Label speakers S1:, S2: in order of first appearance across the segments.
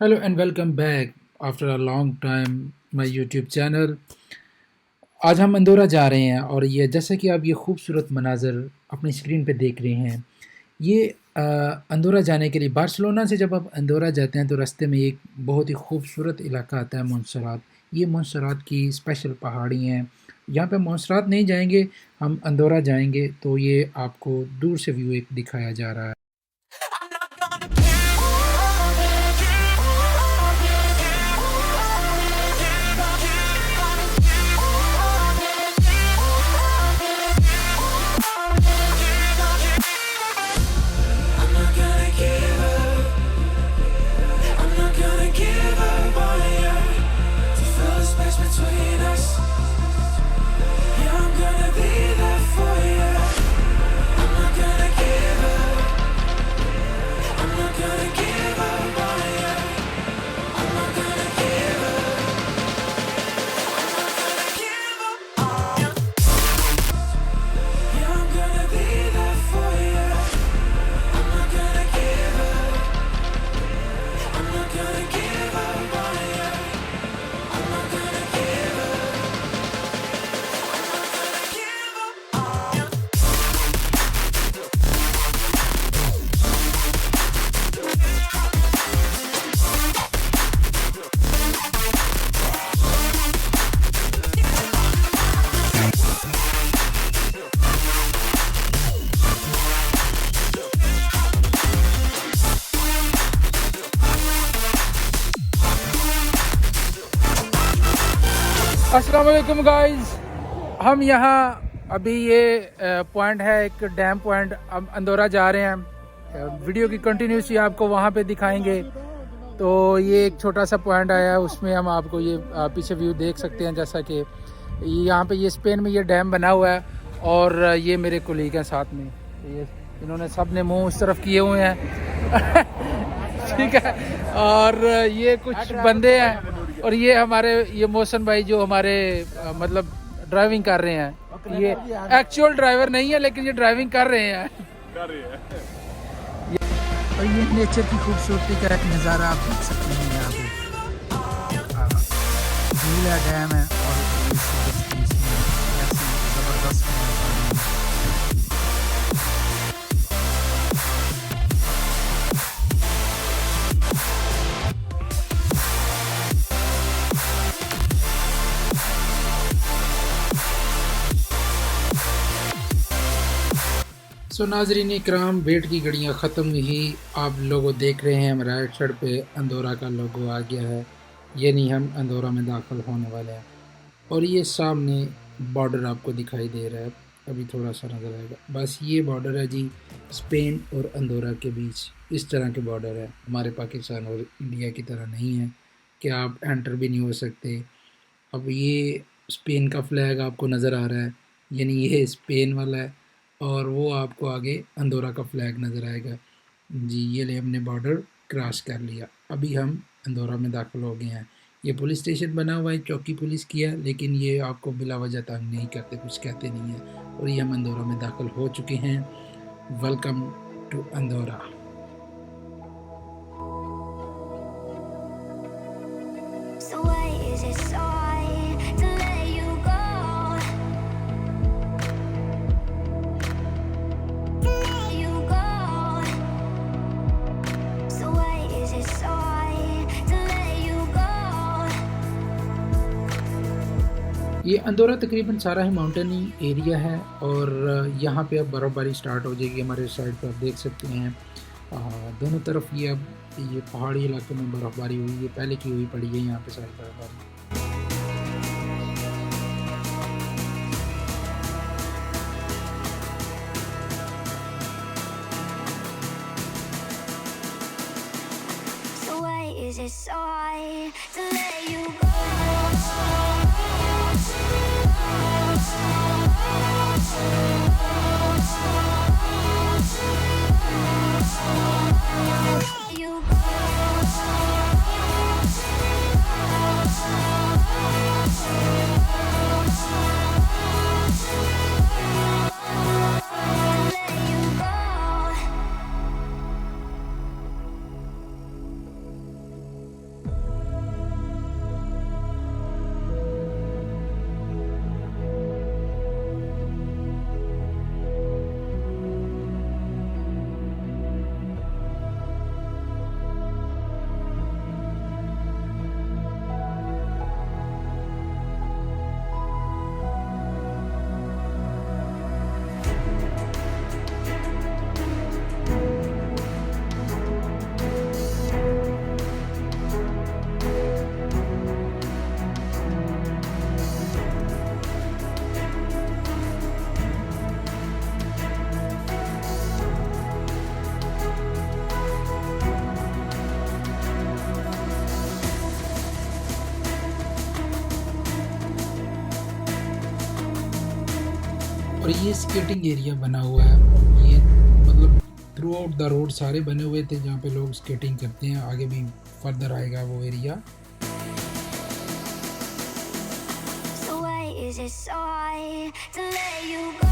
S1: Hello and welcome back after a long time my YouTube channel. आज हम अंदौरा जा रहे हैं और ये जैसे कि आप ये खूबसूरत मनाज़र अपनी स्क्रीन पे देख रहे हैं। ये अंदौरा जाने के लिए बार्सिलोना से जब आप अंदौरा जाते हैं तो रास्ते में एक बहुत ही खूबसूरत इलाका आता है मोंसरात। ये मोंसरात की स्पेशल पहाड़ी हैं। यहाँ पे मोंसरात नहीं जाएंगे, हम अंदौरा जाएंगे तो ये आपको दूर से व्यू एक दिखाया जा रहा है। अस्सलाम वालेकुम गाइस, हम यहाँ अभी ये पॉइंट है एक डैम पॉइंट, हम अंदौरा जा रहे हैं। वीडियो की कंटिन्यूसी आपको वहाँ पे दिखाएंगे। तो ये एक छोटा सा पॉइंट आया है, उसमें हम आपको ये पीछे व्यू देख सकते हैं। जैसा कि यहाँ पे ये स्पेन में ये डैम बना हुआ है और ये मेरे कोलीग हैं साथ में। ये इन्होंने सब ने मुँह उस तरफ किए हुए हैं ठीक है। और ये कुछ बंदे हैं और ये हमारे ये मोहसन भाई जो हमारे मतलब ड्राइविंग कर रहे हैं। ये एक्चुअल ड्राइवर नहीं है लेकिन ये ड्राइविंग कर रहे हैं। और ये नेचर की खूबसूरती का एक नज़ारा आप देख सकते हैं। यहाँ पे झील है, डैम है और ज़बरदस्त सो नाजरीन इकराम, वेट की घड़ियाँ ख़त्म हुई। आप लोगों देख रहे हैं हमारे राइट साइड पे अंदौरा का लोगो आ गया है, यानी हम अंदौरा में दाखिल होने वाले हैं। और ये सामने बॉर्डर आपको दिखाई दे रहा है, अभी थोड़ा सा नज़र आएगा। बस ये बॉर्डर है जी, स्पेन और अंदौरा के बीच इस तरह के बॉर्डर है। हमारे पाकिस्तान और इंडिया की तरह नहीं है कि आप एंटर भी नहीं हो सकते। अब ये स्पेन का फ्लैग आपको नज़र आ रहा है, यानी ये स्पेन वाला है और वो आपको आगे अंदौरा का फ्लैग नज़र आएगा जी। ये ले हमने बॉर्डर क्रॉस कर लिया, अभी हम अंदौरा में दाखिल हो गए हैं। ये पुलिस स्टेशन बना हुआ है, चौकी पुलिस की है, लेकिन ये आपको बिला वजह तंग नहीं करते, कुछ कहते नहीं हैं। और ये हम अंदौरा में दाखिल हो चुके हैं। Welcome to Andaura.
S2: So why is it so hard to let you go? To let you go. So why is it so hard to let you go?
S1: ये अंदौरा तकरीबन सारा ही माउंटेनी एरिया है और यहाँ पे अब बर्फ़बारी स्टार्ट हो जाएगी। हमारे साइड पर आप देख सकते हैं दोनों तरफ ये अब ये पहाड़ी इलाके में बर्फ़बारी हुई है, पहले की हुई पड़ी है यहाँ पे सारी बर्फ़बारी।
S2: So why is it so hard to let you go? Let you go.
S1: और ये स्केटिंग एरिया बना हुआ है, ये मतलब थ्रू आउट द रोड सारे बने हुए थे जहाँ पे लोग स्केटिंग करते हैं। आगे भी फर्दर आएगा वो area.
S2: So why is it so hard to let you go?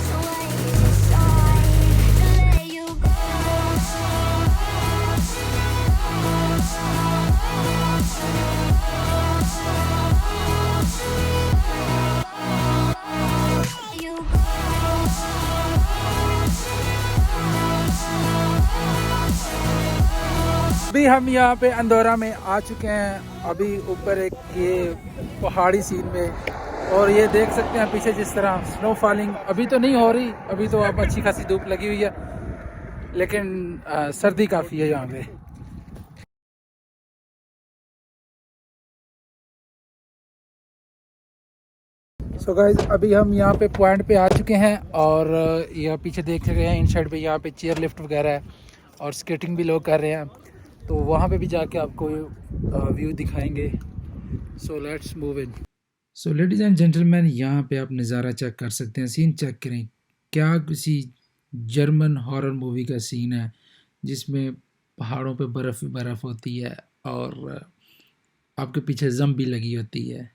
S2: So why is it so hard to let you go? You
S1: अभी हम यहाँ पे अंदौरा में आ चुके हैं, अभी ऊपर एक ये पहाड़ी सीन में, और ये देख सकते हैं पीछे जिस तरह स्नो फॉलिंग अभी तो नहीं हो रही, अभी तो अब अच्छी खासी धूप लगी हुई है, लेकिन सर्दी काफ़ी है यहाँ पे। सो गाइस अभी हम यहाँ पे पॉइंट पे आ चुके हैं, और यहाँ पीछे देख रहे हैं इन साइड पे यहाँ पे चेयर लिफ्ट वगैरह है और स्केटिंग भी लोग कर रहे हैं, तो वहाँ पे भी जाके आपको व्यू दिखाएंगे। So let's move in. So ladies and gentleman, यहाँ पे आप नज़ारा चेक कर सकते हैं, सीन चेक करें, क्या किसी जर्मन हॉरर मूवी का सीन है जिसमें पहाड़ों पे बर्फ़ ही बर्फ़ होती है और आपके पीछे ज़म्बी लगी होती है।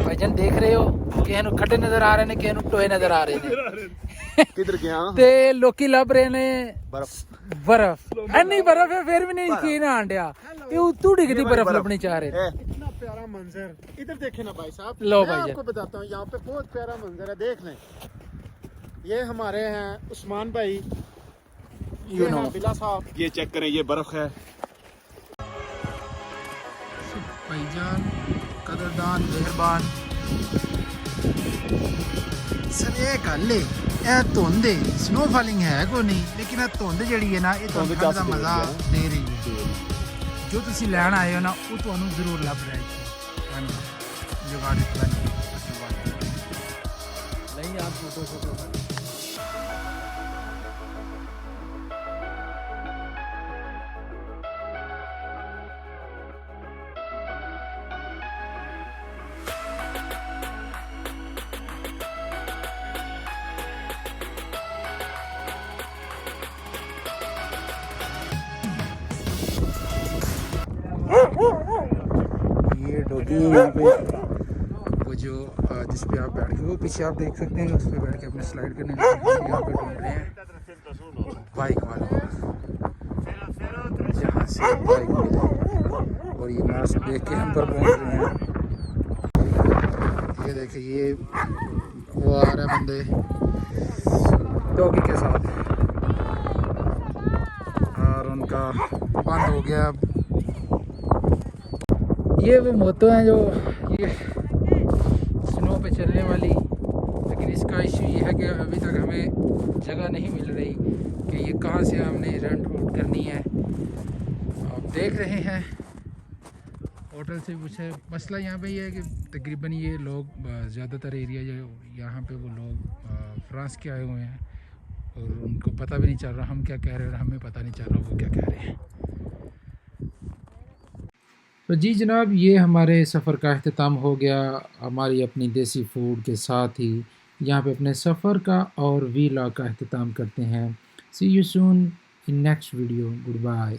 S1: भाईजान देख रहे हो किहनु खड्डे नजर आ रहे ने, किहनु टोए नजर आ रहे ने।
S3: किधर गया
S1: ते लोकी लभ रहे ने बर्फ एनी बर्फ है फिर भी नहीं यकीन आन डया, ये उतू डिगदी बर्फ लभनी चाह रहे।
S3: इतना प्यारा मंजर इधर देखे ना भाई साहब,
S1: लो
S3: मैं
S1: भाई
S3: आपको बताता हूँ, यहाँ पे बहुत प्यारा मंजर है, देख लें। ये हमारे हैं उस्मान भाई, ये हैं बिला साहब, ये चेक करें, ये बर्फ है।
S1: भाईजान कदरदान मेहरबान सर, ये गल है धुंध स्नो फॉलिंग है कोई नहीं, लेकिन ये धुंध जी है ना, ये ठंड का मजा दे रही है। जो तुम लैन आए हो ना वो तुम्हें जरूर लभ रहा है। जुगाड़ नहीं यार, फोटो ये डॉगी यहाँ पे वो जो जिस पे आप बैठ के, वो पीछे आप देख सकते हैं, उस पर बैठ के अपने स्लाइड करने यहाँ पे ढूंढ रहे हैं बाइक वाले, जहाँ से बाइक मिले, और ये मास्क देख के हम पर पहुँच रहे हैं। ये देखिए ये वो आ रहा है बंदे डॉगी के साथ, और उनका बंद हो गया। ये वो मोतो हैं जो ये स्नो पे चलने वाली, लेकिन इसका इशू ये है कि अभी तक हमें जगह नहीं मिल रही कि ये कहाँ से हमने रेंट आउट करनी है। आप देख रहे हैं होटल से पूछे, मसला यहाँ पे ये है कि तकरीबन ये लोग ज़्यादातर एरिया जो यहाँ पे वो लोग फ्रांस के आए हुए हैं, और उनको पता भी नहीं चल रहा हम क्या कह रहे हैं और हमें पता नहीं चल रहा वो क्या कह रहे हैं। तो जी जनाब, ये हमारे सफ़र का अख्ताम हो गया, हमारी अपनी देसी फूड के साथ ही यहाँ पे अपने सफ़र का और वीलॉग का अख्ताम करते हैं। See you soon in next video, good bye.